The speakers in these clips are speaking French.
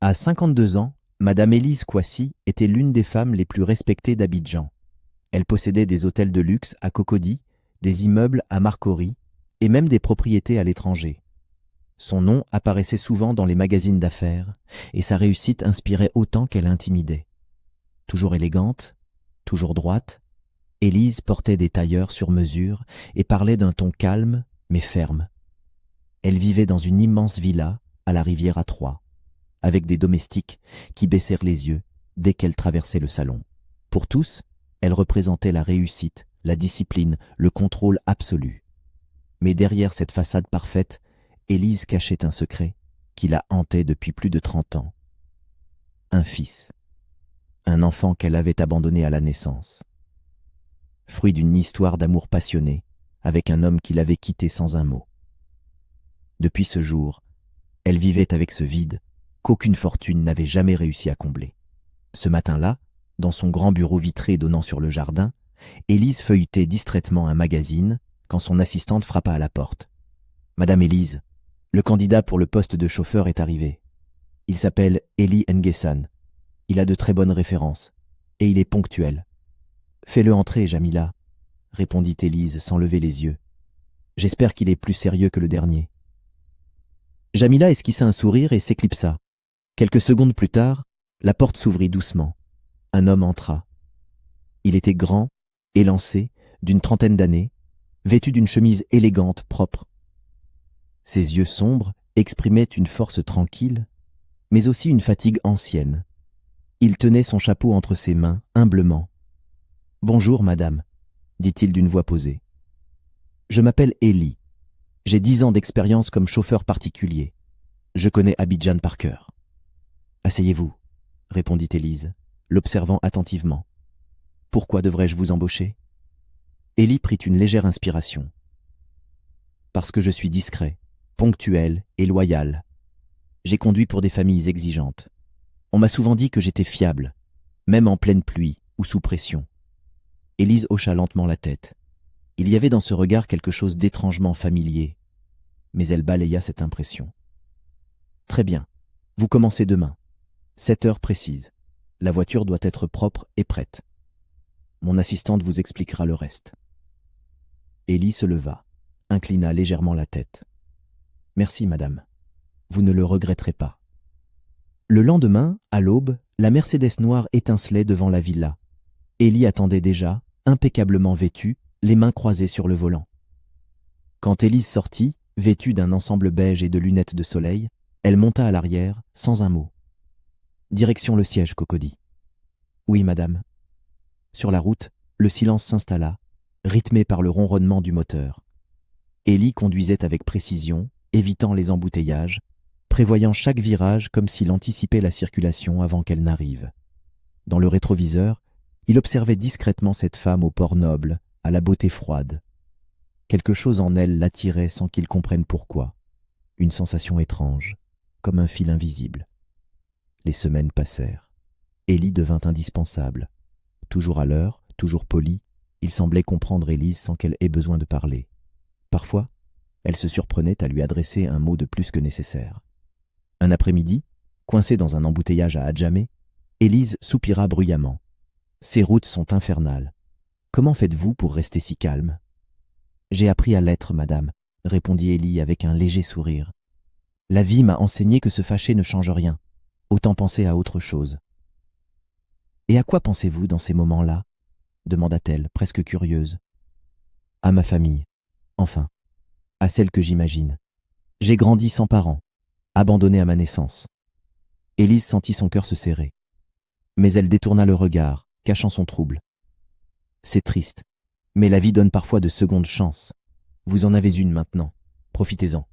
À 52 ans, Madame Élise Kouassi était l'une des femmes les plus respectées d'Abidjan. Elle possédait des hôtels de luxe à Cocody, des immeubles à Marcory et même des propriétés à l'étranger. Son nom apparaissait souvent dans les magazines d'affaires et sa réussite inspirait autant qu'elle intimidait. Toujours élégante, toujours droite, Élise portait des tailleurs sur mesure et parlait d'un ton calme mais ferme. Elle vivait dans une immense villa à la rivière à Troyes, avec des domestiques qui baissèrent les yeux dès qu'elle traversait le salon. Pour tous, elle représentait la réussite, la discipline, le contrôle absolu. Mais derrière cette façade parfaite, Élise cachait un secret qui la hantait depuis plus de 30 ans. Un fils. Un enfant qu'elle avait abandonné à la naissance. Fruit d'une histoire d'amour passionné avec un homme qui l'avait quittée sans un mot. Depuis ce jour, elle vivait avec ce vide qu'aucune fortune n'avait jamais réussi à combler. Ce matin-là, dans son grand bureau vitré donnant sur le jardin, Élise feuilletait distraitement un magazine quand son assistante frappa à la porte. « Madame Élise, le candidat pour le poste de chauffeur est arrivé. Il s'appelle Eli Nguessan. Il a de très bonnes références. Et il est ponctuel. »« Fais-le entrer, Jamila, » répondit Élise sans lever les yeux. « J'espère qu'il est plus sérieux que le dernier. » Jamila esquissa un sourire et s'éclipsa. Quelques secondes plus tard, la porte s'ouvrit doucement. Un homme entra. Il était grand, élancé, d'une trentaine d'années, vêtu d'une chemise élégante, propre. Ses yeux sombres exprimaient une force tranquille, mais aussi une fatigue ancienne. Il tenait son chapeau entre ses mains, humblement. « Bonjour, madame, » dit-il d'une voix posée. « Je m'appelle Eli. J'ai 10 ans d'expérience comme chauffeur particulier. Je connais Abidjan par cœur. »« Asseyez-vous, » répondit Élise, l'observant attentivement. « Pourquoi devrais-je vous embaucher ?» Eli prit une légère inspiration. « Parce que je suis discret, ponctuel et loyal. J'ai conduit pour des familles exigeantes. On m'a souvent dit que j'étais fiable, même en pleine pluie ou sous pression. » Élise hocha lentement la tête. Il y avait dans ce regard quelque chose d'étrangement familier, mais elle balaya cette impression. « Très bien, vous commencez demain, 7 heures précises. La voiture doit être propre et prête. Mon assistante vous expliquera le reste. » Eli se leva, inclina légèrement la tête. « Merci, madame. Vous ne le regretterez pas. » Le lendemain, à l'aube, la Mercedes noire étincelait devant la villa. Eli attendait déjà, impeccablement vêtue, les mains croisées sur le volant. Quand Élise sortit, vêtue d'un ensemble beige et de lunettes de soleil, elle monta à l'arrière, sans un mot. Direction le siège, Cocody. Oui, madame. Sur la route, le silence s'installa, rythmé par le ronronnement du moteur. Eli conduisait avec précision, évitant les embouteillages, prévoyant chaque virage comme s'il anticipait la circulation avant qu'elle n'arrive. Dans le rétroviseur, il observait discrètement cette femme au port noble, à la beauté froide. Quelque chose en elle l'attirait sans qu'il comprenne pourquoi. Une sensation étrange, comme un fil invisible. Les semaines passèrent. Eli devint indispensable. Toujours à l'heure, toujours poli, il semblait comprendre Élise sans qu'elle ait besoin de parler. Parfois, elle se surprenait à lui adresser un mot de plus que nécessaire. Un après-midi, coincée dans un embouteillage à Adjamé, Élise soupira bruyamment. « Ces routes sont infernales. Comment faites-vous pour rester si calme ?»« J'ai appris à l'être, madame, » répondit Eli avec un léger sourire. « La vie m'a enseigné que se fâcher ne change rien. Autant penser à autre chose. »« Et à quoi pensez-vous dans ces moments-là » demanda-t-elle, presque curieuse. « À ma famille. Enfin, à celle que j'imagine. J'ai grandi sans parents, abandonnée à ma naissance. » Élise sentit son cœur se serrer. Mais elle détourna le regard, cachant son trouble. « C'est triste, mais la vie donne parfois de secondes chances. Vous en avez une maintenant. Profitez-en. »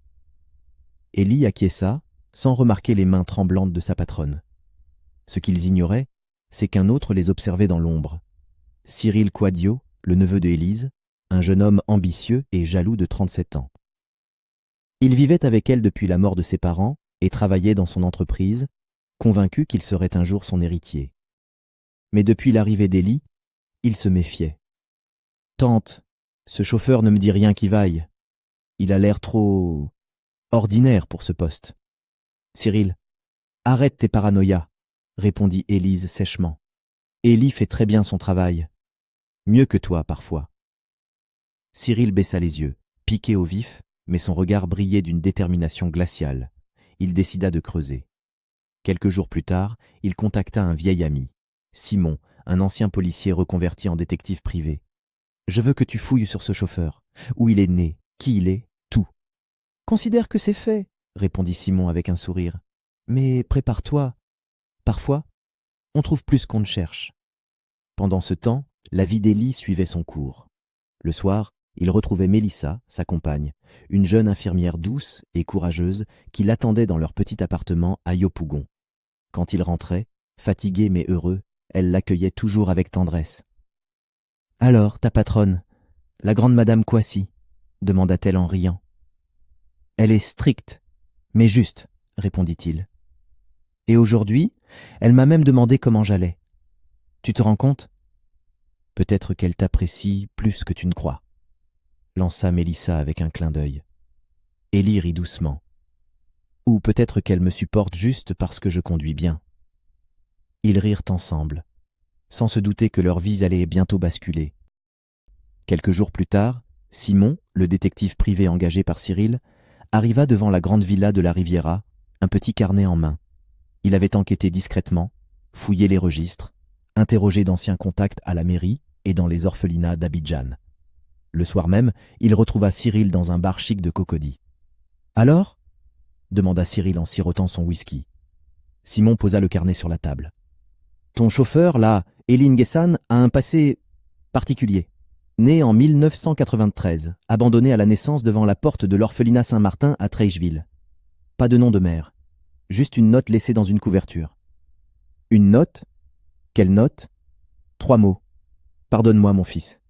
Eli acquiesça, sans remarquer les mains tremblantes de sa patronne. Ce qu'ils ignoraient, c'est qu'un autre les observait dans l'ombre. Cyril Quadio, le neveu de Élise, un jeune homme ambitieux et jaloux de 37 ans. Il vivait avec elle depuis la mort de ses parents et travaillait dans son entreprise, convaincu qu'il serait un jour son héritier. Mais depuis l'arrivée d'Eli, il se méfiait. « Tante, ce chauffeur ne me dit rien qui vaille. Il a l'air trop ordinaire pour ce poste. Cyril, Arrête tes paranoïas, répondit Élise sèchement. Élie fait très bien son travail. Mieux que toi, parfois. Cyril baissa les yeux, piqué au vif, mais son regard brillait d'une détermination glaciale. Il décida de creuser. Quelques jours plus tard, il contacta un vieil ami, Simon, un ancien policier reconverti en détective privé. « Je veux que tu fouilles sur ce chauffeur. Où il est né, qui il est, tout. »« Considère que c'est fait, » répondit Simon avec un sourire. « Mais prépare-toi. Parfois, on trouve plus qu'on ne cherche. » Pendant ce temps, la vie d'Élie suivait son cours. Le soir, il retrouvait Mélissa, sa compagne, une jeune infirmière douce et courageuse qui l'attendait dans leur petit appartement à Yopougon. Quand il rentrait, fatigué mais heureux, elle l'accueillait toujours avec tendresse. « Alors, ta patronne, la grande madame Kouassi ?» demanda-t-elle en riant. « Elle est stricte, mais juste, » répondit-il. « Et aujourd'hui, elle m'a même demandé comment j'allais. Tu te rends compte ? Peut-être qu'elle t'apprécie plus que tu ne crois. » lança Mélissa avec un clin d'œil. Élie rit doucement. Ou peut-être qu'elle me supporte juste parce que je conduis bien. Ils rirent ensemble, sans se douter que leur vie allait bientôt basculer. Quelques jours plus tard, Simon, le détective privé engagé par Cyril, arriva devant la grande villa de la Riviera, un petit carnet en main. Il avait enquêté discrètement, fouillé les registres, interrogé d'anciens contacts à la mairie et dans les orphelinats d'Abidjan. Le soir même, il retrouva Cyril dans un bar chic de Cocody. « Alors ?» demanda Cyril en sirotant son whisky. Simon posa le carnet sur la table. « Ton chauffeur, là, Elie Nguessan, a un passé particulier. Né en 1993, abandonné à la naissance devant la porte de l'orphelinat Saint-Martin à Treilleville. Pas de nom de mère, juste une note laissée dans une couverture. »« Une note ? Quelle note ? 3 mots. Pardonne-moi, mon fils. »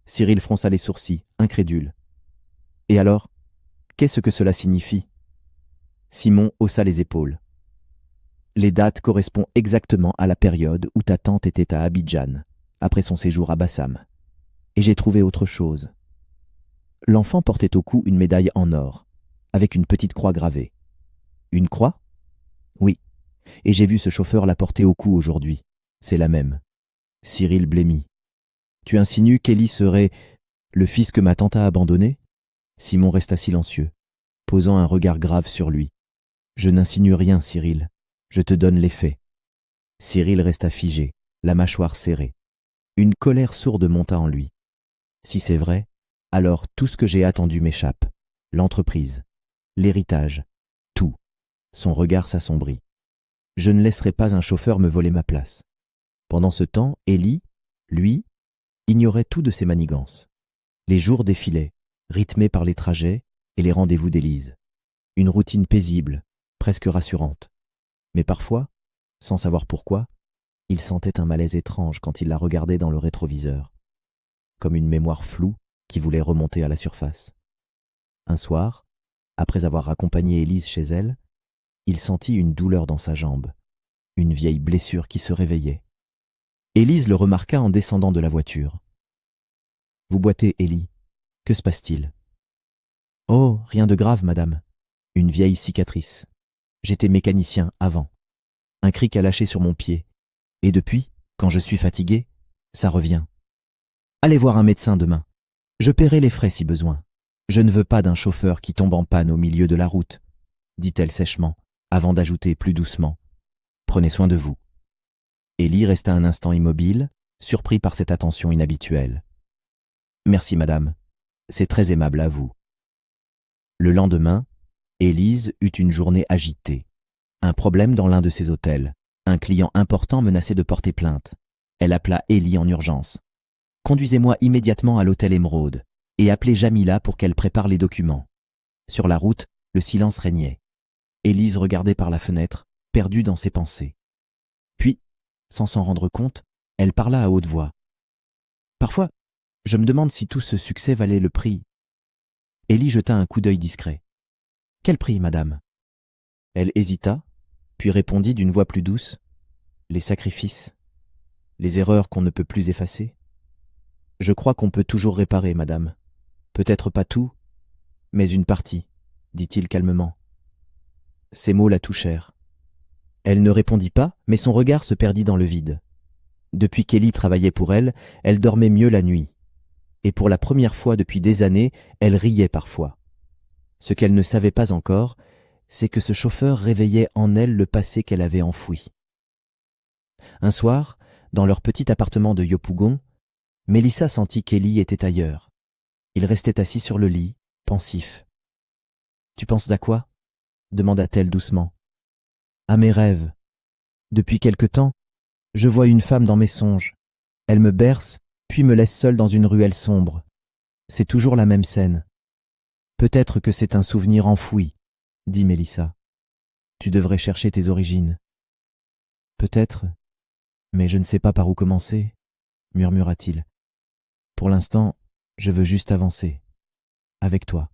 Cyril fronça les sourcils, incrédule. « Et alors, qu'est-ce que cela signifie ?» Simon haussa les épaules. « Les dates correspondent exactement à la période où ta tante était à Abidjan, après son séjour à Bassam. Et j'ai trouvé autre chose. » L'enfant portait au cou une médaille en or, avec une petite croix gravée. « Une croix ? Oui. Et j'ai vu ce chauffeur la porter au cou aujourd'hui. C'est la même. » Cyril blêmit. « Tu insinues qu'Élie serait le fils que ma tante a abandonné ?» Simon resta silencieux, posant un regard grave sur lui. « Je n'insinue rien, Cyril. Je te donne les faits. » Cyril resta figé, la mâchoire serrée. Une colère sourde monta en lui. « Si c'est vrai, alors tout ce que j'ai attendu m'échappe. L'entreprise, l'héritage, tout. » Son regard s'assombrit. « Je ne laisserai pas un chauffeur me voler ma place. » Pendant ce temps, Élie, lui, ignorait tout de ses manigances. Les jours défilaient, rythmés par les trajets et les rendez-vous d'Élise. Une routine paisible, presque rassurante. Mais parfois, sans savoir pourquoi, il sentait un malaise étrange quand il la regardait dans le rétroviseur, comme une mémoire floue qui voulait remonter à la surface. Un soir, après avoir accompagné Élise chez elle, il sentit une douleur dans sa jambe, une vieille blessure qui se réveillait. Élise le remarqua en descendant de la voiture. « Vous boitez, Élie. Que se passe-t-il ?»« Oh, rien de grave, madame. Une vieille cicatrice. J'étais mécanicien avant. Un cric a lâché sur mon pied. Et depuis, quand je suis fatigué, ça revient. Allez voir un médecin demain. Je paierai les frais si besoin. Je ne veux pas d'un chauffeur qui tombe en panne au milieu de la route, » dit-elle sèchement, avant d'ajouter plus doucement. « Prenez soin de vous. » Élie resta un instant immobile, surpris par cette attention inhabituelle. « Merci, madame. C'est très aimable à vous. » Le lendemain, Élise eut une journée agitée. Un problème dans l'un de ses hôtels. Un client important menaçait de porter plainte. Elle appela Élie en urgence. « Conduisez-moi immédiatement à l'hôtel Émeraude et appelez Jamila pour qu'elle prépare les documents. » Sur la route, le silence régnait. Élise regardait par la fenêtre, perdue dans ses pensées. Puis, sans s'en rendre compte, elle parla à haute voix. « Parfois, je me demande si tout ce succès valait le prix. » Élie jeta un coup d'œil discret. « Quel prix, madame ?» Elle hésita, puis répondit d'une voix plus douce. « Les sacrifices, les erreurs qu'on ne peut plus effacer. Je crois qu'on peut toujours réparer, madame. Peut-être pas tout, mais une partie, dit-il calmement. Ces mots la touchèrent. Elle ne répondit pas, mais son regard se perdit dans le vide. Depuis qu'Ellie travaillait pour elle, elle dormait mieux la nuit. Et pour la première fois depuis des années, elle riait parfois. Ce qu'elle ne savait pas encore, c'est que ce chauffeur réveillait en elle le passé qu'elle avait enfoui. Un soir, dans leur petit appartement de Yopougon, Mélissa sentit qu'Ellie était ailleurs. Il restait assis sur le lit, pensif. « Tu penses à quoi ?» demanda-t-elle doucement. « À mes rêves. Depuis quelque temps, je vois une femme dans mes songes. Elle me berce, puis me laisse seule dans une ruelle sombre. C'est toujours la même scène. Peut-être que c'est un souvenir enfoui, dit Mélissa. Tu devrais chercher tes origines. Peut-être, mais je ne sais pas par où commencer, murmura-t-il. Pour l'instant, je veux juste avancer. Avec toi.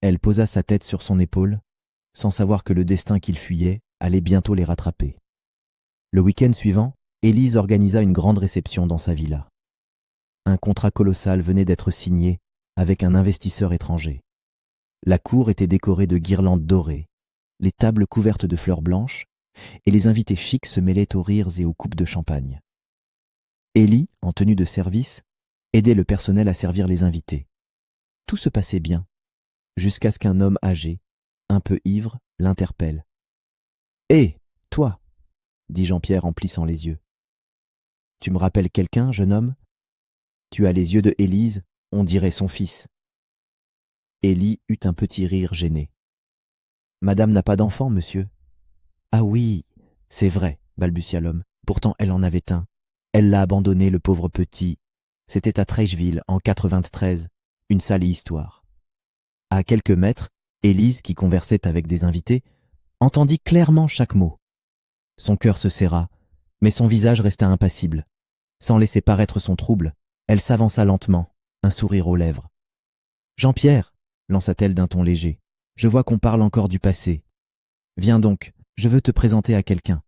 Elle posa sa tête sur son épaule, sans savoir que le destin qu'il fuyait allait bientôt les rattraper. Le week-end suivant, Élise organisa une grande réception dans sa villa. Un contrat colossal venait d'être signé avec un investisseur étranger. La cour était décorée de guirlandes dorées, les tables couvertes de fleurs blanches, et les invités chics se mêlaient aux rires et aux coupes de champagne. Ellie, en tenue de service, aidait le personnel à servir les invités. Tout se passait bien, jusqu'à ce qu'un homme âgé, un peu ivre, l'interpelle. « Hé, toi !» dit Jean-Pierre en plissant les yeux. « Tu me rappelles quelqu'un, jeune homme ? Tu as les yeux de Élise, on dirait son fils. » Ellie eut un petit rire gêné. « Madame n'a pas d'enfant, monsieur. »« Ah oui, c'est vrai, balbutia l'homme. Pourtant elle en avait un. Elle l'a abandonné, le pauvre petit. C'était à Treichville, en 93, une sale histoire. » À quelques mètres, Élise, qui conversait avec des invités, entendit clairement chaque mot. Son cœur se serra, mais son visage resta impassible. Sans laisser paraître son trouble, elle s'avança lentement, un sourire aux lèvres. « Jean-Pierre !» lança-t-elle d'un ton léger. « Je vois qu'on parle encore du passé. Viens donc, je veux te présenter à quelqu'un. »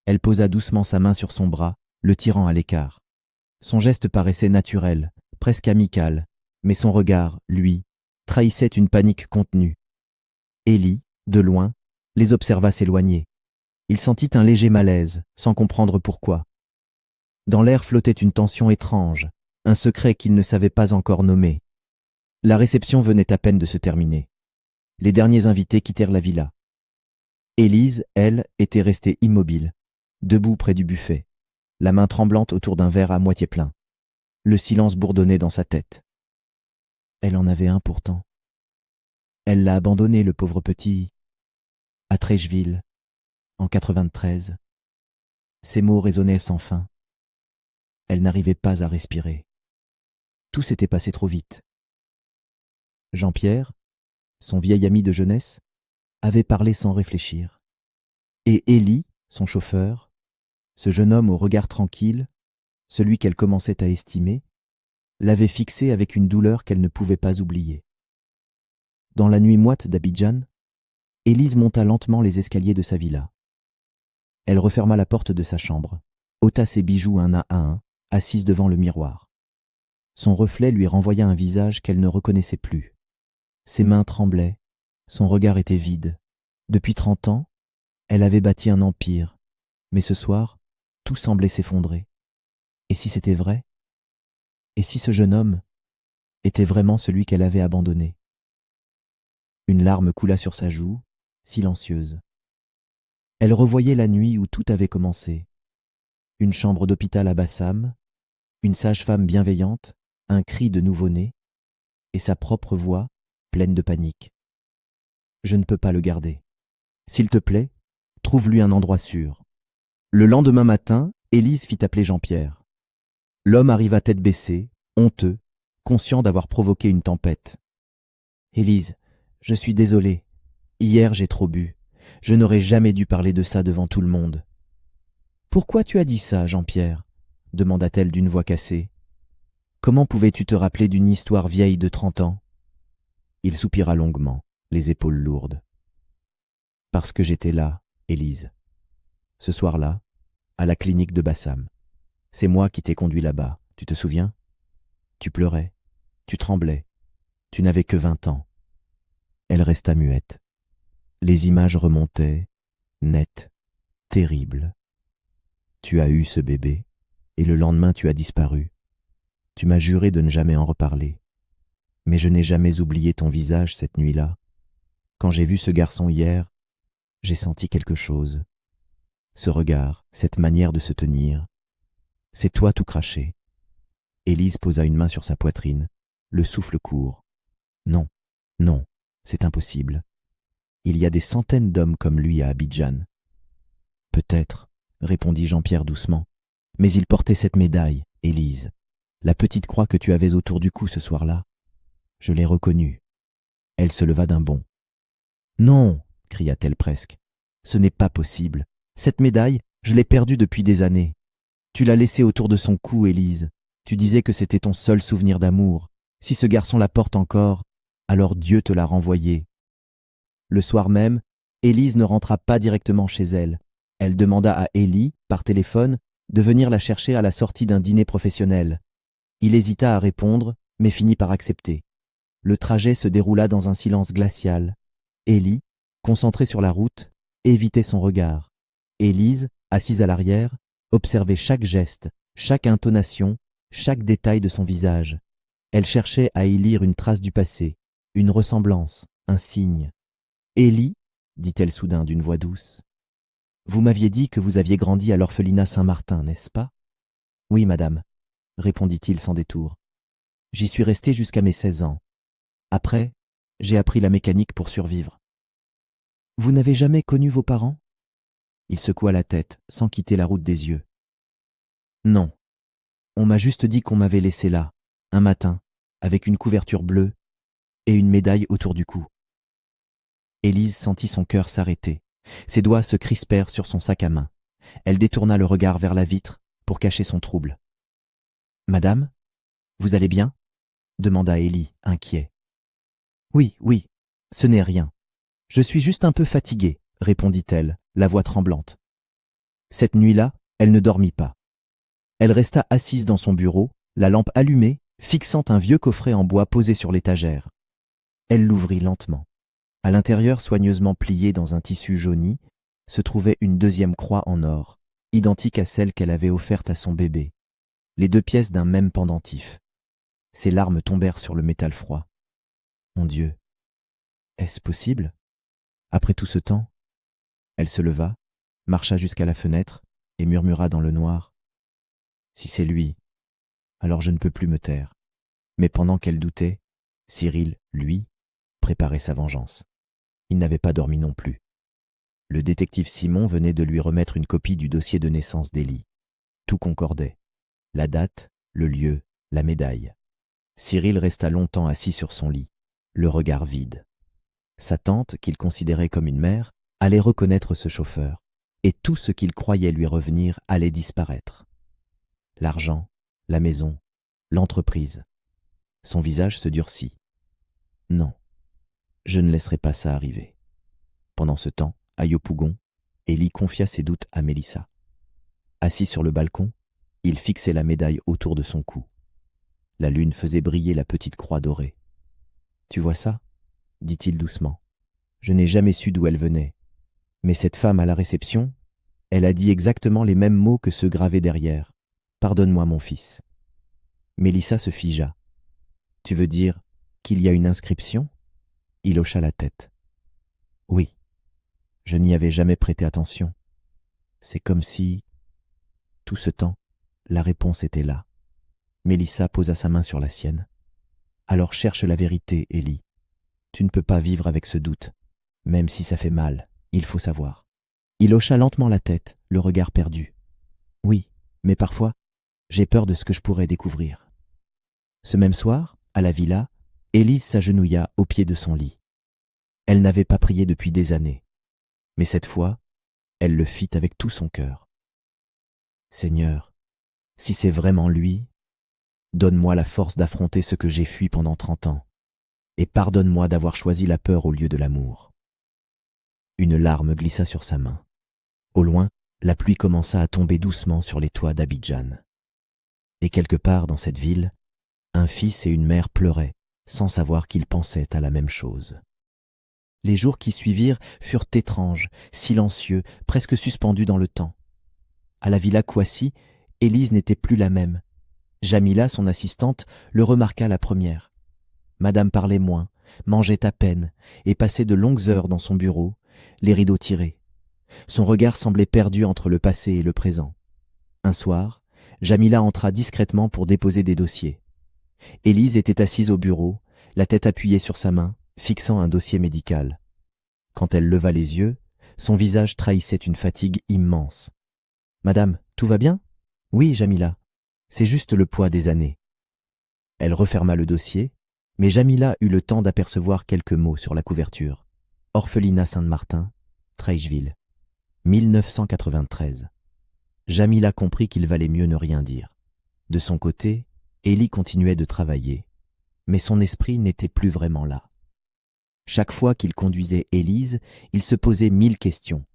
Elle posa doucement sa main sur son bras, le tirant à l'écart. Son geste paraissait naturel, presque amical, mais son regard, lui, trahissait une panique contenue. Ellie, de loin, les observa s'éloigner. Il sentit un léger malaise, sans comprendre pourquoi. Dans l'air flottait une tension étrange, un secret qu'il ne savait pas encore nommer. La réception venait à peine de se terminer. Les derniers invités quittèrent la villa. Élise, elle, était restée immobile, debout près du buffet, la main tremblante autour d'un verre à moitié plein. Le silence bourdonnait dans sa tête. Elle en avait un pourtant. Elle l'a abandonné, le pauvre petit, à Treichville, en 93. Ces mots résonnaient sans fin. Elle n'arrivait pas à respirer. Tout s'était passé trop vite. Jean-Pierre, son vieil ami de jeunesse, avait parlé sans réfléchir. Et Ellie, son chauffeur, ce jeune homme au regard tranquille, celui qu'elle commençait à estimer, l'avait fixé avec une douleur qu'elle ne pouvait pas oublier. Dans la nuit moite d'Abidjan, Élise monta lentement les escaliers de sa villa. Elle referma la porte de sa chambre, ôta ses bijoux un à un, assise devant le miroir. Son reflet lui renvoya un visage qu'elle ne reconnaissait plus. Ses mains tremblaient, son regard était vide. Depuis 30 ans, elle avait bâti un empire, mais ce soir, tout semblait s'effondrer. Et si c'était vrai ? Et si ce jeune homme était vraiment celui qu'elle avait abandonné ? Une larme coula sur sa joue, silencieuse. Elle revoyait la nuit où tout avait commencé. Une chambre d'hôpital à Bassam, une sage-femme bienveillante, un cri de nouveau-né, et sa propre voix, pleine de panique. « Je ne peux pas le garder. S'il te plaît, trouve-lui un endroit sûr. » Le lendemain matin, Élise fit appeler Jean-Pierre. L'homme arriva tête baissée, honteux, conscient d'avoir provoqué une tempête. « Élise, je suis désolé. Hier, j'ai trop bu. Je n'aurais jamais dû parler de ça devant tout le monde. »« Pourquoi tu as dit ça, Jean-Pierre » demanda-t-elle d'une voix cassée. « Comment pouvais-tu te rappeler d'une histoire vieille de 30 ans ?» Il soupira longuement, les épaules lourdes. « Parce que j'étais là, Élise. Ce soir-là, à la clinique de Bassam. C'est moi qui t'ai conduit là-bas, tu te souviens ? Tu pleurais, tu tremblais, tu n'avais que 20 ans. » Elle resta muette. Les images remontaient, nettes, terrible. Tu as eu ce bébé, et le lendemain tu as disparu. Tu m'as juré de ne jamais en reparler. Mais je n'ai jamais oublié ton visage cette nuit-là. Quand j'ai vu ce garçon hier, j'ai senti quelque chose. Ce regard, cette manière de se tenir. C'est toi tout craché. Élise posa une main sur sa poitrine, le souffle court. Non, non, c'est impossible. Il y a des centaines d'hommes comme lui à Abidjan. Peut-être, répondit Jean-Pierre doucement, mais il portait cette médaille, Élise, la petite croix que tu avais autour du cou ce soir-là. Je l'ai reconnue. Elle se leva d'un bond. Non, cria-t-elle presque. Ce n'est pas possible. Cette médaille, je l'ai perdue depuis des années. Tu l'as laissée autour de son cou, Élise. Tu disais que c'était ton seul souvenir d'amour. Si ce garçon la porte encore, alors Dieu te l'a renvoyée. Le soir même, Élise ne rentra pas directement chez elle. Elle demanda à Élie, par téléphone, de venir la chercher à la sortie d'un dîner professionnel. Il hésita à répondre, mais finit par accepter. Le trajet se déroula dans un silence glacial. Élie, concentrée sur la route, évitait son regard. Élise, assise à l'arrière, observait chaque geste, chaque intonation, chaque détail de son visage. Elle cherchait à y lire une trace du passé, une ressemblance, un signe. « Élie, dit-elle soudain d'une voix douce, vous m'aviez dit que vous aviez grandi à l'orphelinat Saint-Martin, n'est-ce pas ? Oui, madame, répondit-il sans détour. J'y suis resté jusqu'à mes 16 ans. Après, j'ai appris la mécanique pour survivre. Vous n'avez jamais connu vos parents ? Il secoua la tête, sans quitter la route des yeux. Non. On m'a juste dit qu'on m'avait laissé là, un matin, avec une couverture bleue et une médaille autour du cou. Élise sentit son cœur s'arrêter. Ses doigts se crispèrent sur son sac à main. Elle détourna le regard vers la vitre pour cacher son trouble. « Madame, vous allez bien ?» demanda Élie, inquiet. « Oui, oui, ce n'est rien. Je suis juste un peu fatiguée, » répondit-elle, la voix tremblante. Cette nuit-là, elle ne dormit pas. Elle resta assise dans son bureau, la lampe allumée, fixant un vieux coffret en bois posé sur l'étagère. Elle l'ouvrit lentement. À l'intérieur, soigneusement pliée dans un tissu jauni, se trouvait une deuxième croix en or, identique à celle qu'elle avait offerte à son bébé, les deux pièces d'un même pendentif. Ses larmes tombèrent sur le métal froid. Mon Dieu, est-ce possible ? Après tout ce temps ? Elle se leva, marcha jusqu'à la fenêtre et murmura dans le noir. Si c'est lui, alors je ne peux plus me taire. Mais pendant qu'elle doutait, Cyril, lui, préparait sa vengeance. Il n'avait pas dormi non plus. Le détective Simon venait de lui remettre une copie du dossier de naissance d'Élie. Tout concordait. La date, le lieu, la médaille. Cyril resta longtemps assis sur son lit, le regard vide. Sa tante, qu'il considérait comme une mère, allait reconnaître ce chauffeur, et tout ce qu'il croyait lui revenir allait disparaître. L'argent, la maison, l'entreprise. Son visage se durcit. Non, je ne laisserai pas ça arriver. Pendant ce temps, à Yopougon, Élie confia ses doutes à Mélissa. Assis sur le balcon, il fixait la médaille autour de son cou. La lune faisait briller la petite croix dorée. « Tu vois ça ?» dit-il doucement. « Je n'ai jamais su d'où elle venait. Mais cette femme à la réception, elle a dit exactement les mêmes mots que ceux gravés derrière. Pardonne-moi, mon fils. » Mélissa se figea. « Tu veux dire qu'il y a une inscription ?» Il hocha la tête. « Oui. Je n'y avais jamais prêté attention. C'est comme si, tout ce temps, la réponse était là. » Mélissa posa sa main sur la sienne. « Alors cherche la vérité, Élie. Tu ne peux pas vivre avec ce doute. Même si ça fait mal, il faut savoir. » Il hocha lentement la tête, le regard perdu. « Oui, mais parfois, j'ai peur de ce que je pourrais découvrir. » Ce même soir, à la villa, Élise s'agenouilla au pied de son lit. Elle n'avait pas prié depuis des années, mais cette fois, elle le fit avec tout son cœur. « Seigneur, si c'est vraiment lui, donne-moi la force d'affronter ce que j'ai fui pendant 30 ans, et pardonne-moi d'avoir choisi la peur au lieu de l'amour. » Une larme glissa sur sa main. Au loin, la pluie commença à tomber doucement sur les toits d'Abidjan. Et quelque part dans cette ville, un fils et une mère pleuraient, sans savoir qu'ils pensaient à la même chose. Les jours qui suivirent furent étranges, silencieux, presque suspendus dans le temps. À la villa Kouassi, Élise n'était plus la même. Jamila, son assistante, le remarqua la première. Madame parlait moins, mangeait à peine, et passait de longues heures dans son bureau, les rideaux tirés. Son regard semblait perdu entre le passé et le présent. Un soir, Jamila entra discrètement pour déposer des dossiers. Élise était assise au bureau, la tête appuyée sur sa main, fixant un dossier médical. Quand elle leva les yeux, son visage trahissait une fatigue immense. « Madame, tout va bien ? » ?»« Oui, Jamila. C'est juste le poids des années. » Elle referma le dossier, mais Jamila eut le temps d'apercevoir quelques mots sur la couverture. « Orphelinat Saint-Martin, Treichville, 1993. » Jamila comprit qu'il valait mieux ne rien dire. De son côté, Élie continuait de travailler, mais son esprit n'était plus vraiment là. Chaque fois qu'il conduisait Élise, il se posait 1000 questions.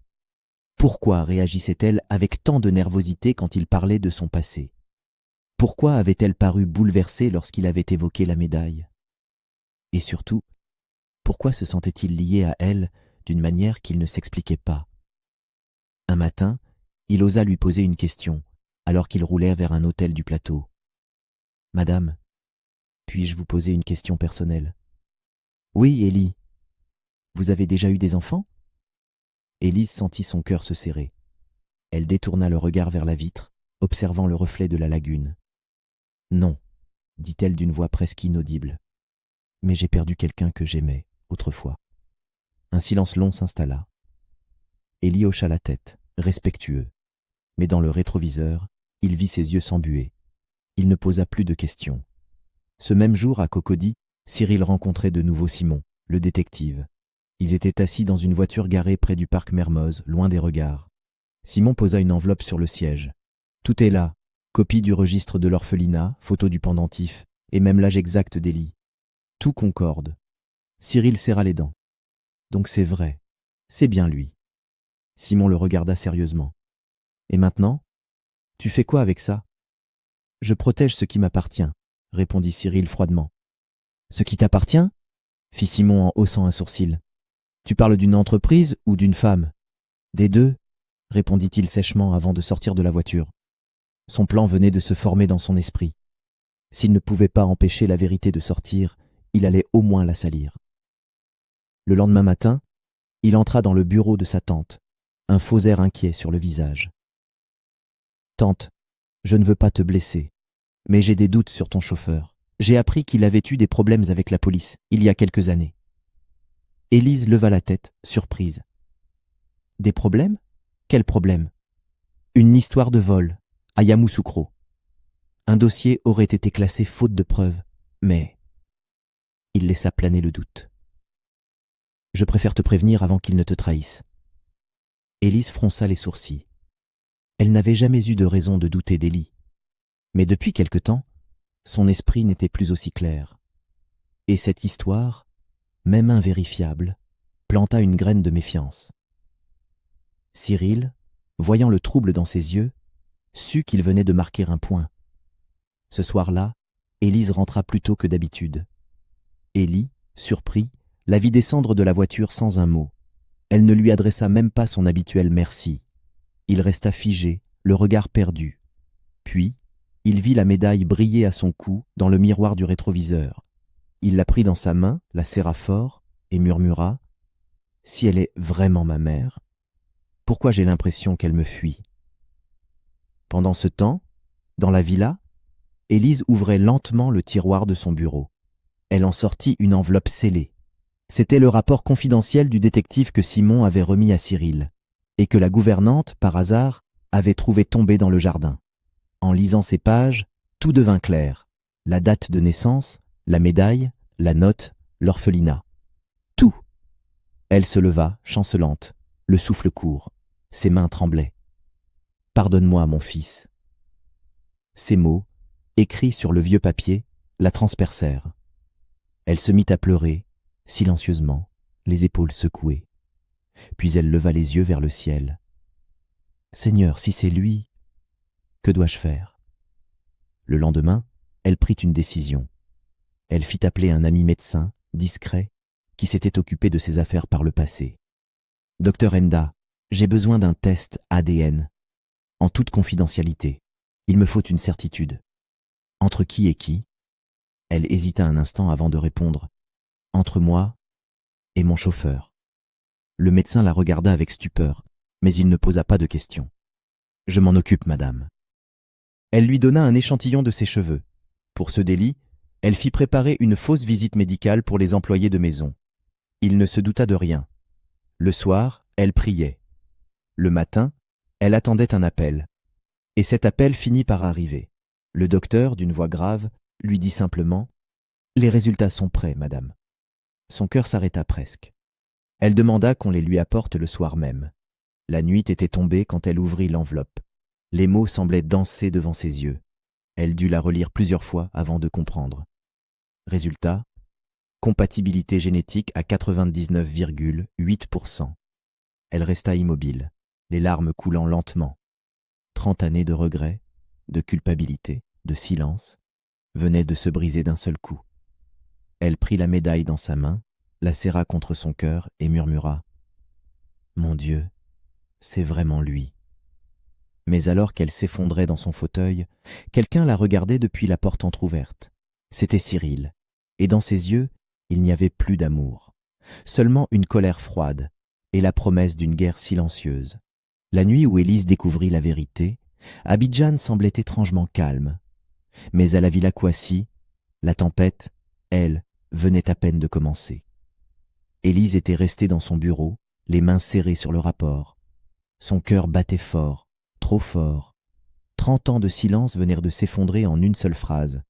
Pourquoi réagissait-elle avec tant de nervosité quand il parlait de son passé? Pourquoi avait-elle paru bouleversée lorsqu'il avait évoqué la médaille? Et surtout, pourquoi se sentait-il lié à elle d'une manière qu'il ne s'expliquait pas? Un matin, il osa lui poser une question, alors qu'il roulait vers un hôtel du plateau. « Madame, puis-je vous poser une question personnelle ?»« Oui, Élie. Vous avez déjà eu des enfants ?» Élise sentit son cœur se serrer. Elle détourna le regard vers la vitre, observant le reflet de la lagune. « Non, » dit-elle d'une voix presque inaudible. « Mais j'ai perdu quelqu'un que j'aimais, autrefois. » Un silence long s'installa. Élie hocha la tête, respectueux. Mais dans le rétroviseur, il vit ses yeux s'embuer. Il ne posa plus de questions. Ce même jour, à Cocody, Cyril rencontrait de nouveau Simon, le détective. Ils étaient assis dans une voiture garée près du parc Mermoz, loin des regards. Simon posa une enveloppe sur le siège. Tout est là, copie du registre de l'orphelinat, photo du pendentif, et même l'âge exact d'Élie. Tout concorde. Cyril serra les dents. Donc c'est vrai, c'est bien lui. Simon le regarda sérieusement. Et maintenant, tu fais quoi avec ça? Je protège ce qui m'appartient, répondit Cyril froidement. Ce qui t'appartient? Fit Simon en haussant un sourcil. Tu parles d'une entreprise ou d'une femme? Des deux, répondit-il sèchement avant de sortir de la voiture. Son plan venait de se former dans son esprit. S'il ne pouvait pas empêcher la vérité de sortir, il allait au moins la salir. Le lendemain matin, il entra dans le bureau de sa tante, un faux air inquiet sur le visage. « Tante, je ne veux pas te blesser, mais j'ai des doutes sur ton chauffeur. J'ai appris qu'il avait eu des problèmes avec la police, il y a quelques années. » Élise leva la tête, surprise. « Des problèmes? Quels problèmes? » Une histoire de vol, à Yamoussoukro. Un dossier aurait été classé faute de preuves, mais... Il laissa planer le doute. « Je préfère te prévenir avant qu'il ne te trahisse. » Élise fronça les sourcils. Elle n'avait jamais eu de raison de douter d'Élie. Mais depuis quelque temps, son esprit n'était plus aussi clair. Et cette histoire, même invérifiable, planta une graine de méfiance. Cyril, voyant le trouble dans ses yeux, sut qu'il venait de marquer un point. Ce soir-là, Élise rentra plus tôt que d'habitude. Élie, surpris, la vit descendre de la voiture sans un mot. Elle ne lui adressa même pas son habituel merci. Il resta figé, le regard perdu. Puis, il vit la médaille briller à son cou dans le miroir du rétroviseur. Il la prit dans sa main, la serra fort et murmura « Si elle est vraiment ma mère, pourquoi j'ai l'impression qu'elle me fuit ?» Pendant ce temps, dans la villa, Élise ouvrait lentement le tiroir de son bureau. Elle en sortit une enveloppe scellée. C'était le rapport confidentiel du détective que Simon avait remis à Cyril, et que la gouvernante, par hasard, avait trouvé tombé dans le jardin. En lisant ces pages, tout devint clair. La date de naissance, la médaille, la note, l'orphelinat. Tout. Elle se leva, chancelante, le souffle court. Ses mains tremblaient. « Pardonne-moi, mon fils. » Ces mots, écrits sur le vieux papier, la transpercèrent. Elle se mit à pleurer, silencieusement, les épaules secouées. Puis elle leva les yeux vers le ciel. « Seigneur, si c'est lui, que dois-je faire ?» Le lendemain, elle prit une décision. Elle fit appeler un ami médecin, discret, qui s'était occupé de ses affaires par le passé. « Docteur Enda, j'ai besoin d'un test ADN. En toute confidentialité. Il me faut une certitude. » « Entre qui et qui ?» Elle hésita un instant avant de répondre. « Entre moi et mon chauffeur. » Le médecin la regarda avec stupeur, mais il ne posa pas de questions. « Je m'en occupe, madame. » Elle lui donna un échantillon de ses cheveux. Pour ce délit, elle fit préparer une fausse visite médicale pour les employés de maison. Il ne se douta de rien. Le soir, elle priait. Le matin, elle attendait un appel. Et cet appel finit par arriver. Le docteur, d'une voix grave, lui dit simplement « Les résultats sont prêts, madame. » Son cœur s'arrêta presque. Elle demanda qu'on les lui apporte le soir même. La nuit était tombée quand elle ouvrit l'enveloppe. Les mots semblaient danser devant ses yeux. Elle dut la relire plusieurs fois avant de comprendre. Résultat, compatibilité génétique à 99,8%. Elle resta immobile, les larmes coulant lentement. 30 années de regrets, de culpabilité, de silence, venaient de se briser d'un seul coup. Elle prit la médaille dans sa main, la serra contre son cœur et murmura « Mon Dieu, c'est vraiment lui. » Mais alors qu'elle s'effondrait dans son fauteuil, quelqu'un la regardait depuis la porte entr'ouverte. C'était Cyril, et dans ses yeux, il n'y avait plus d'amour, seulement une colère froide et la promesse d'une guerre silencieuse. La nuit où Élise découvrit la vérité, Abidjan semblait étrangement calme. Mais à la Villa Kouassi, la tempête, elle, venait à peine de commencer. Élise était restée dans son bureau, les mains serrées sur le rapport. Son cœur battait fort, trop fort. 30 ans de silence venèrent de s'effondrer en une seule phrase.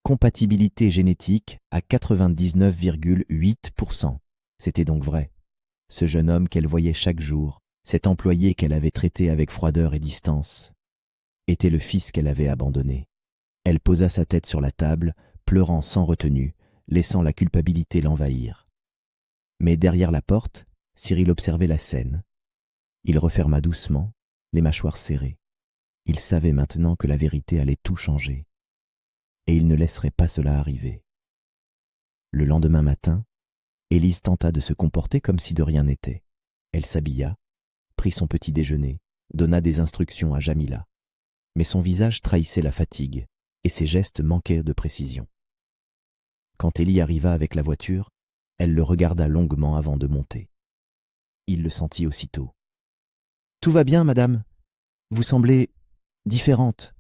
Compatibilité génétique à 99,8%. C'était donc vrai. Ce jeune homme qu'elle voyait chaque jour, cet employé qu'elle avait traité avec froideur et distance, était le fils qu'elle avait abandonné. Elle posa sa tête sur la table, pleurant sans retenue, laissant la culpabilité l'envahir. Mais derrière la porte, Cyril observait la scène. Il referma doucement, les mâchoires serrées. Il savait maintenant que la vérité allait tout changer. Et il ne laisserait pas cela arriver. Le lendemain matin, Élise tenta de se comporter comme si de rien n'était. Elle s'habilla, prit son petit déjeuner, donna des instructions à Jamila. Mais son visage trahissait la fatigue, et ses gestes manquaient de précision. Quand Élie arriva avec la voiture, elle le regarda longuement avant de monter. Il le sentit aussitôt. « Tout va bien, madame. Vous semblez différente. »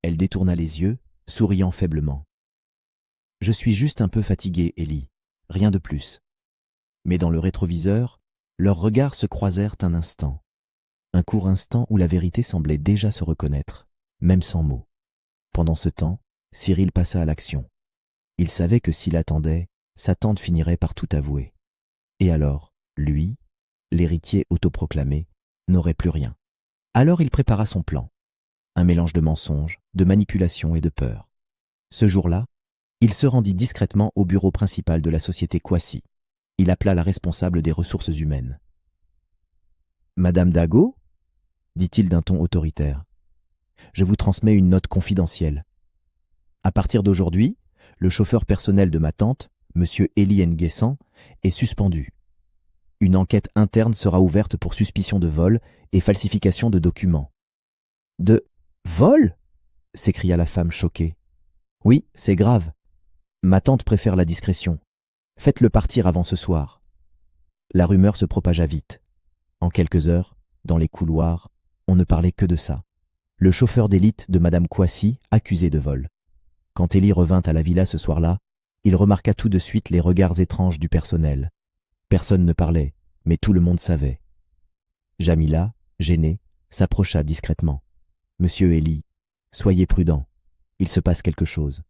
Elle détourna les yeux, souriant faiblement. « Je suis juste un peu fatiguée, Élie, rien de plus. » Mais dans le rétroviseur, leurs regards se croisèrent un instant. Un court instant où la vérité semblait déjà se reconnaître, même sans mots. Pendant ce temps, Cyril passa à l'action. Il savait que s'il attendait, sa tante finirait par tout avouer. Et alors, lui, l'héritier autoproclamé, n'aurait plus rien. Alors il prépara son plan. Un mélange de mensonges, de manipulation et de peur. Ce jour-là, il se rendit discrètement au bureau principal de la société Kouassi. Il appela la responsable des ressources humaines. « Madame Dago ?» dit-il d'un ton autoritaire. « Je vous transmets une note confidentielle. À partir d'aujourd'hui, le chauffeur personnel de ma tante, Monsieur Élie Nguessan, est suspendu. Une enquête interne sera ouverte pour suspicion de vol et falsification de documents. »« De vol ?» s'écria la femme choquée. « Oui, c'est grave. Ma tante préfère la discrétion. Faites-le partir avant ce soir. » La rumeur se propagea vite. En quelques heures, dans les couloirs, on ne parlait que de ça. Le chauffeur d'élite de Madame Kouassi accusé de vol. Quand Élie revint à la villa ce soir-là, il remarqua tout de suite les regards étranges du personnel. Personne ne parlait, mais tout le monde savait. Jamila, gênée, s'approcha discrètement. « Monsieur Élie, soyez prudent. Il se passe quelque chose. »«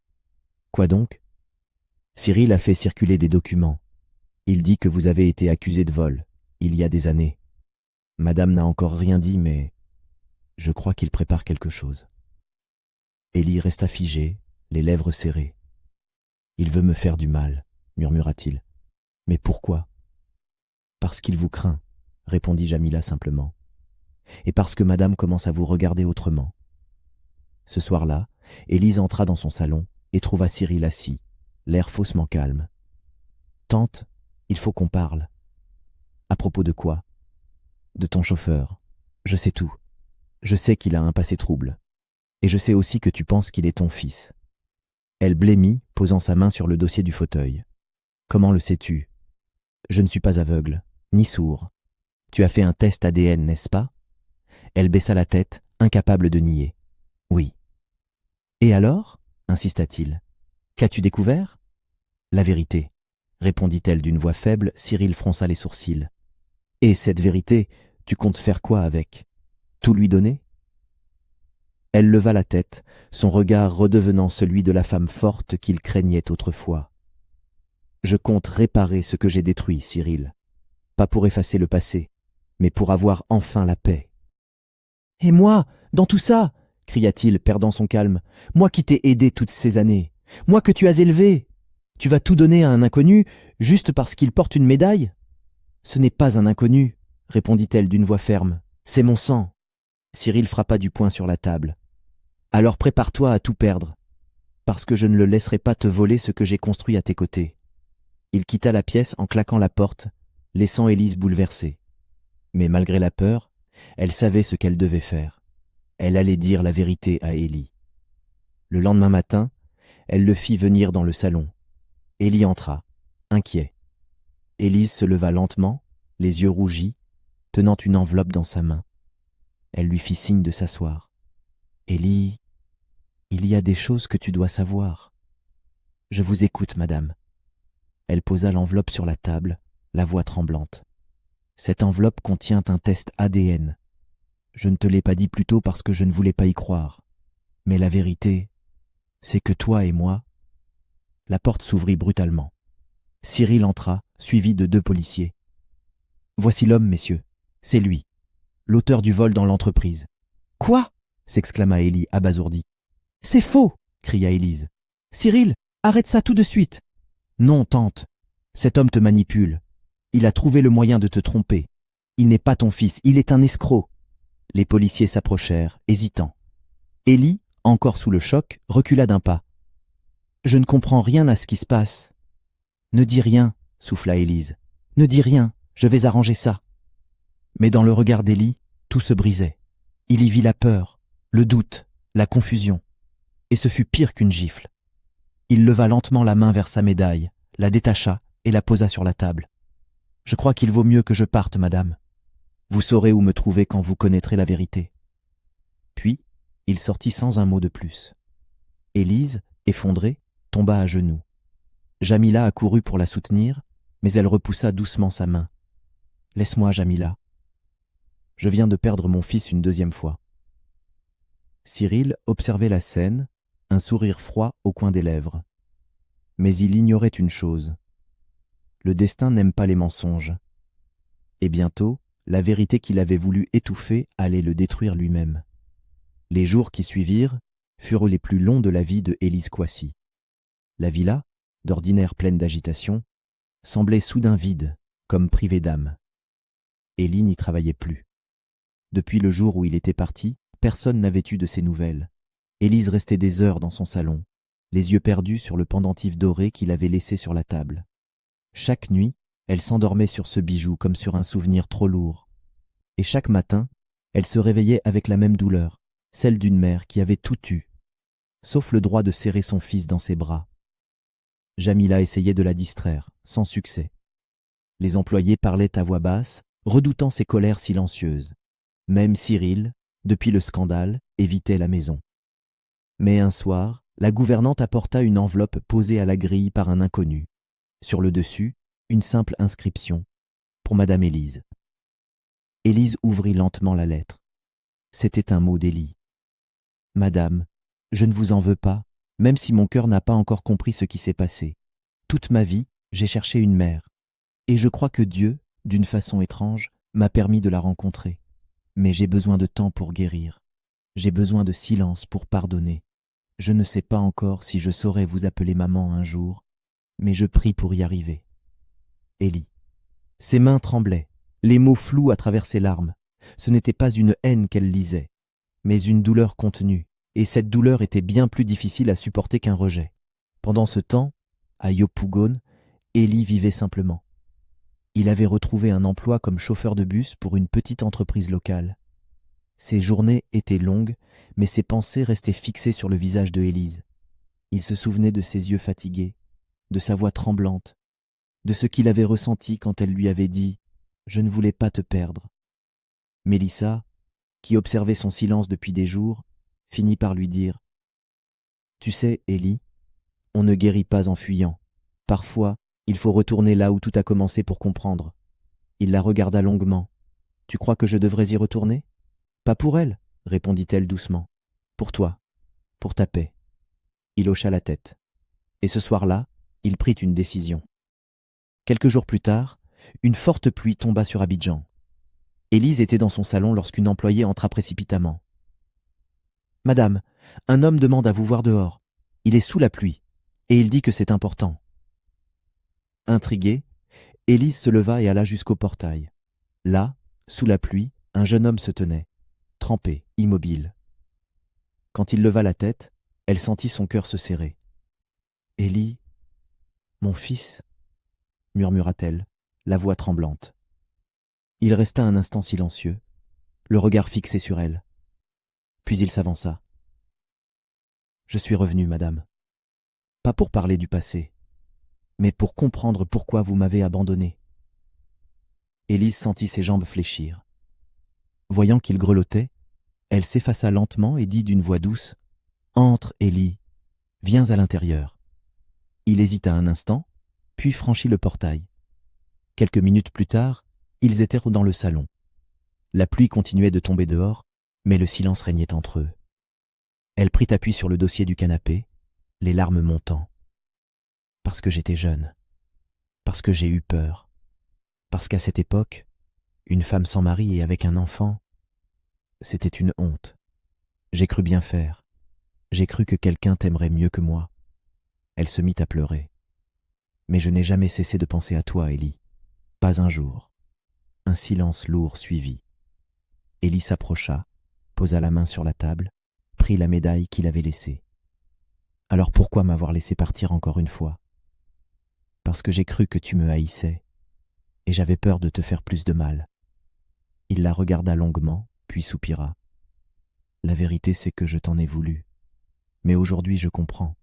Quoi donc ?» ?»« Cyril a fait circuler des documents. Il dit que vous avez été accusé de vol, il y a des années. Madame n'a encore rien dit, mais je crois qu'il prépare quelque chose. » Élie resta figé, les lèvres serrées. « Il veut me faire du mal, » murmura-t-il. « Mais pourquoi ?»« Parce qu'il vous craint, » répondit Jamila simplement. « Et parce que madame commence à vous regarder autrement. » Ce soir-là, Élise entra dans son salon et trouva Cyril assis, l'air faussement calme. « Tante, Il faut qu'on parle. À propos de quoi? De ton chauffeur. Je sais tout. Je sais qu'il a un passé trouble. Et je sais aussi que tu penses qu'il est ton fils. Elle blêmit, posant sa main sur le dossier du fauteuil. Comment le sais-tu? Je ne suis pas aveugle, ni sourd. Tu as fait un test ADN, n'est-ce pas? Elle baissa la tête, incapable de nier. Oui. Et alors? Insista-t-il. Qu'as-tu découvert? La vérité, répondit-elle d'une voix faible. Cyril fronça les sourcils. Et cette vérité, tu comptes faire quoi avec? Tout lui donner? Elle leva la tête, son regard redevenant celui de la femme forte qu'il craignait autrefois. Je compte réparer ce que j'ai détruit, Cyril. Pas pour effacer le passé, mais pour avoir enfin la paix. Et moi, dans tout ça, cria-t-il, perdant son calme, moi qui t'ai aidé toutes ces années, moi que tu as élevé, tu vas tout donner à un inconnu juste parce qu'il porte une médaille? Ce n'est pas un inconnu, répondit-elle d'une voix ferme, c'est mon sang. Cyril frappa du poing sur la table. Alors prépare-toi à tout perdre, parce que je ne le laisserai pas te voler ce que j'ai construit à tes côtés. Il quitta la pièce en claquant la porte, laissant Élise bouleversée. Mais malgré la peur, elle savait ce qu'elle devait faire. Elle allait dire la vérité à Élie. Le lendemain matin, elle le fit venir dans le salon. Élie entra, inquiet. Élise se leva lentement, les yeux rougis, tenant une enveloppe dans sa main. Elle lui fit signe de s'asseoir. « Élie, il y a des choses que tu dois savoir. »« Je vous écoute, madame. » Elle posa l'enveloppe sur la table, la voix tremblante. « Cette enveloppe contient un test ADN. Je ne te l'ai pas dit plus tôt parce que je ne voulais pas y croire. Mais la vérité, c'est que toi et moi... » La porte s'ouvrit brutalement. Cyril entra, suivi de 2 policiers. « Voici l'homme, messieurs. C'est lui, l'auteur du vol dans l'entreprise. »« Quoi ?» s'exclama Élie, abasourdi. « C'est faux !» cria Élise. « Cyril, arrête ça tout de suite !»« Non, tante, cet homme te manipule. Il a trouvé le moyen de te tromper. Il n'est pas ton fils, il est un escroc. » Les policiers s'approchèrent, hésitants. Élie, encore sous le choc, recula d'un pas. « Je ne comprends rien à ce qui se passe. »« Ne dis rien, » souffla Élise. « Ne dis rien, je vais arranger ça. » Mais dans le regard d'Élie, tout se brisait. Il y vit la peur, le doute, la confusion. Et ce fut pire qu'une gifle. Il leva lentement la main vers sa médaille, la détacha et la posa sur la table. « Je crois qu'il vaut mieux que je parte, madame. Vous saurez où me trouver quand vous connaîtrez la vérité. » Puis, il sortit sans un mot de plus. Élise, effondrée, tomba à genoux. Jamila accourut pour la soutenir, mais elle repoussa doucement sa main. « Laisse-moi, Jamila. Je viens de perdre mon fils une 2e fois. » Cyril observait la scène, un sourire froid au coin des lèvres. Mais il ignorait une chose. Le destin n'aime pas les mensonges. Et bientôt, la vérité qu'il avait voulu étouffer allait le détruire lui-même. Les jours qui suivirent furent les plus longs de la vie de Élise Coissy. La villa, d'ordinaire pleine d'agitation, semblait soudain vide, comme privée d'âme. Élie n'y travaillait plus. Depuis le jour où il était parti, personne n'avait eu de ses nouvelles. Élise restait des heures dans son salon, les yeux perdus sur le pendentif doré qu'il avait laissé sur la table. Chaque nuit, elle s'endormait sur ce bijou comme sur un souvenir trop lourd. Et chaque matin, elle se réveillait avec la même douleur, celle d'une mère qui avait tout eu, sauf le droit de serrer son fils dans ses bras. Jamila essayait de la distraire, sans succès. Les employés parlaient à voix basse, redoutant ses colères silencieuses. Même Cyril, depuis le scandale, évitait la maison. Mais un soir, la gouvernante apporta une enveloppe posée à la grille par un inconnu. Sur le dessus, une simple inscription « Pour Madame Élise ». Élise ouvrit lentement la lettre. C'était un mot d'Élie. « Madame, je ne vous en veux pas, même si mon cœur n'a pas encore compris ce qui s'est passé. Toute ma vie, j'ai cherché une mère. Et je crois que Dieu, d'une façon étrange, m'a permis de la rencontrer. Mais j'ai besoin de temps pour guérir. J'ai besoin de silence pour pardonner. Je ne sais pas encore si je saurai vous appeler maman un jour, mais je prie pour y arriver. » Élie. Ses mains tremblaient, les mots flous à travers ses larmes. Ce n'était pas une haine qu'elle lisait, mais une douleur contenue, et cette douleur était bien plus difficile à supporter qu'un rejet. Pendant ce temps, à Yopougon, Élie vivait simplement. Il avait retrouvé un emploi comme chauffeur de bus pour une petite entreprise locale. Ses journées étaient longues, mais ses pensées restaient fixées sur le visage de Élise. Il se souvenait de ses yeux fatigués, de sa voix tremblante, de ce qu'il avait ressenti quand elle lui avait dit « Je ne voulais pas te perdre ». Mélissa, qui observait son silence depuis des jours, finit par lui dire « Tu sais, Élie, on ne guérit pas en fuyant. Parfois, il faut retourner là où tout a commencé pour comprendre. » Il la regarda longuement. « Tu crois que je devrais y retourner ?»« Pas pour elle, » répondit-elle doucement. « Pour toi, pour ta paix. » Il hocha la tête. Et ce soir-là, il prit une décision. Quelques jours plus tard, une forte pluie tomba sur Abidjan. Élise était dans son salon lorsqu'une employée entra précipitamment. « Madame, un homme demande à vous voir dehors. Il est sous la pluie, et il dit que c'est important. » Intriguée, Élise se leva et alla jusqu'au portail. Là, sous la pluie, un jeune homme se tenait, trempé, immobile. Quand il leva la tête, elle sentit son cœur se serrer. « Élie, mon fils » murmura-t-elle, la voix tremblante. Il resta un instant silencieux, le regard fixé sur elle. Puis il s'avança. « Je suis revenu, madame. Pas pour parler du passé, mais pour comprendre pourquoi vous m'avez abandonné. » Élise sentit ses jambes fléchir. Voyant qu'il grelottait, elle s'effaça lentement et dit d'une voix douce « Entre, Élie, viens à l'intérieur. » Il hésita un instant, puis franchit le portail. Quelques minutes plus tard, ils étaient dans le salon. La pluie continuait de tomber dehors, mais le silence régnait entre eux. Elle prit appui sur le dossier du canapé, les larmes montant. « Parce que j'étais jeune, parce que j'ai eu peur, parce qu'à cette époque, une femme sans mari et avec un enfant, c'était une honte. J'ai cru bien faire. J'ai cru que quelqu'un t'aimerait mieux que moi. » Elle se mit à pleurer. « Mais je n'ai jamais cessé de penser à toi, Élie. Pas un jour. » Un silence lourd suivit. Élie s'approcha, posa la main sur la table, prit la médaille qu'il avait laissée. « Alors pourquoi m'avoir laissé partir encore une fois ? Parce que j'ai cru que tu me haïssais, et j'avais peur de te faire plus de mal. » Il la regarda longuement, puis soupira. « La vérité, c'est que je t'en ai voulu. Mais aujourd'hui, je comprends.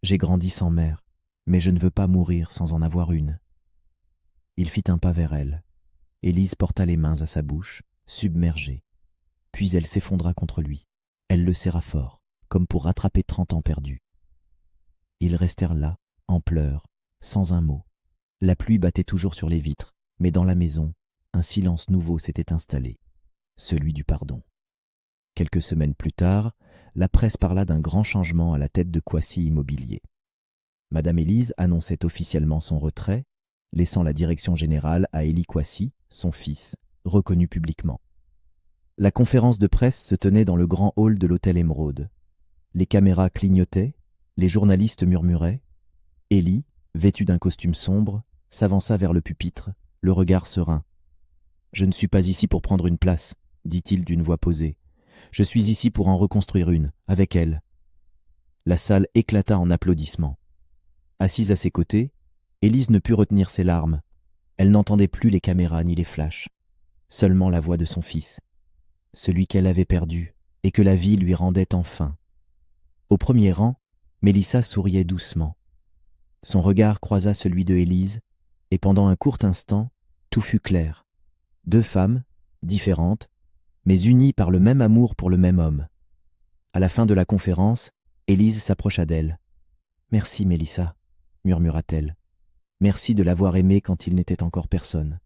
J'ai grandi sans mère, mais je ne veux pas mourir sans en avoir une. » Il fit un pas vers elle. Élise porta les mains à sa bouche, submergée. Puis elle s'effondra contre lui. Elle le serra fort, comme pour rattraper 30 ans perdus. Ils restèrent là, en pleurs, sans un mot. La pluie battait toujours sur les vitres, mais dans la maison, un silence nouveau s'était installé, celui du pardon. Quelques semaines plus tard, la presse parla d'un grand changement à la tête de Kwasi Immobilier. Madame Élise annonçait officiellement son retrait, laissant la direction générale à Élie Kwasi, son fils, reconnu publiquement. La conférence de presse se tenait dans le grand hall de l'hôtel Émeraude. Les caméras clignotaient, les journalistes murmuraient. Élie, vêtu d'un costume sombre, s'avança vers le pupitre, le regard serein. « Je ne suis pas ici pour prendre une place, » dit-il d'une voix posée. « Je suis ici pour en reconstruire une, avec elle. » La salle éclata en applaudissements. Assise à ses côtés, Élise ne put retenir ses larmes. Elle n'entendait plus les caméras ni les flashs, seulement la voix de son fils, celui qu'elle avait perdu et que la vie lui rendait enfin. Au premier rang, Mélissa souriait doucement. Son regard croisa celui de Élise, et pendant un court instant, tout fut clair. Deux femmes, différentes, mais unies par le même amour pour le même homme. À la fin de la conférence, Élise s'approcha d'elle. « Merci, Mélissa, » murmura-t-elle. « Merci de l'avoir aimé quand il n'était encore personne. »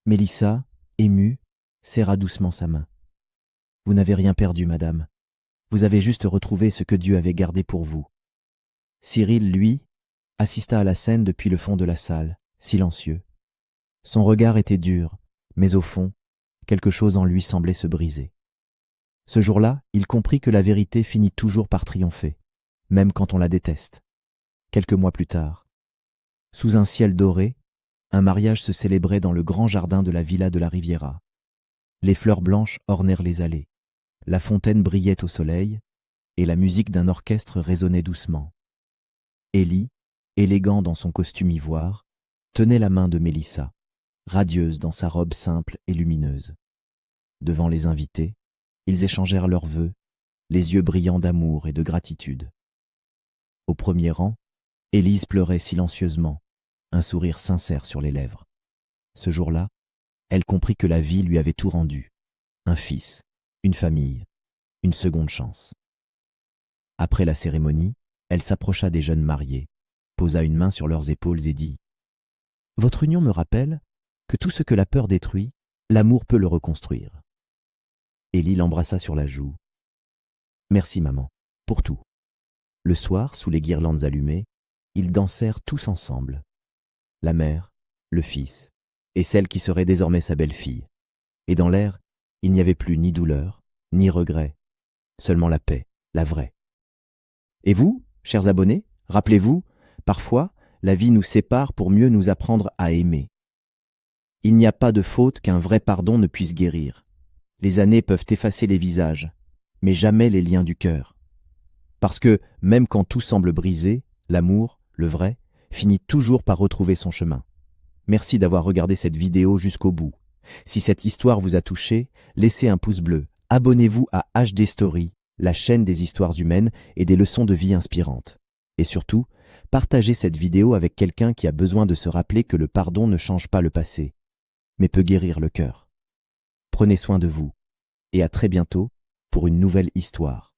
Mélissa, émue, serra doucement sa main. « Vous n'avez rien perdu, madame. Vous avez juste retrouvé ce que Dieu avait gardé pour vous. » Cyril, lui, assista à la scène depuis le fond de la salle, silencieux. Son regard était dur, mais au fond, quelque chose en lui semblait se briser. Ce jour-là, il comprit que la vérité finit toujours par triompher, même quand on la déteste. Quelques mois plus tard, sous un ciel doré, un mariage se célébrait dans le grand jardin de la villa de la Riviera. Les fleurs blanches ornèrent les allées, la fontaine brillait au soleil, et la musique d'un orchestre résonnait doucement. Élie, élégant dans son costume ivoire, tenait la main de Mélissa. radieuse dans sa robe simple et lumineuse. Devant les invités, ils échangèrent leurs vœux, les yeux brillants d'amour et de gratitude. Au premier rang, Élise pleurait silencieusement, un sourire sincère sur les lèvres. Ce jour-là, elle comprit que la vie lui avait tout rendu. Un fils, une famille, une seconde chance. Après la cérémonie, elle s'approcha des jeunes mariés, posa une main sur leurs épaules et dit « Votre union me rappelle que tout ce que la peur détruit, l'amour peut le reconstruire. » Élie l'embrassa sur la joue. « Merci maman, pour tout. » Le soir, sous les guirlandes allumées, ils dansèrent tous ensemble. La mère, le fils, et celle qui serait désormais sa belle-fille. Et dans l'air, il n'y avait plus ni douleur, ni regret, seulement la paix, la vraie. Et vous, chers abonnés, rappelez-vous, parfois, la vie nous sépare pour mieux nous apprendre à aimer. Il n'y a pas de faute qu'un vrai pardon ne puisse guérir. Les années peuvent effacer les visages, mais jamais les liens du cœur. Parce que, même quand tout semble brisé, l'amour, le vrai, finit toujours par retrouver son chemin. Merci d'avoir regardé cette vidéo jusqu'au bout. Si cette histoire vous a touché, laissez un pouce bleu. Abonnez-vous à HD Story, la chaîne des histoires humaines et des leçons de vie inspirantes. Et surtout, partagez cette vidéo avec quelqu'un qui a besoin de se rappeler que le pardon ne change pas le passé, mais peut guérir le cœur. Prenez soin de vous, et à très bientôt pour une nouvelle histoire.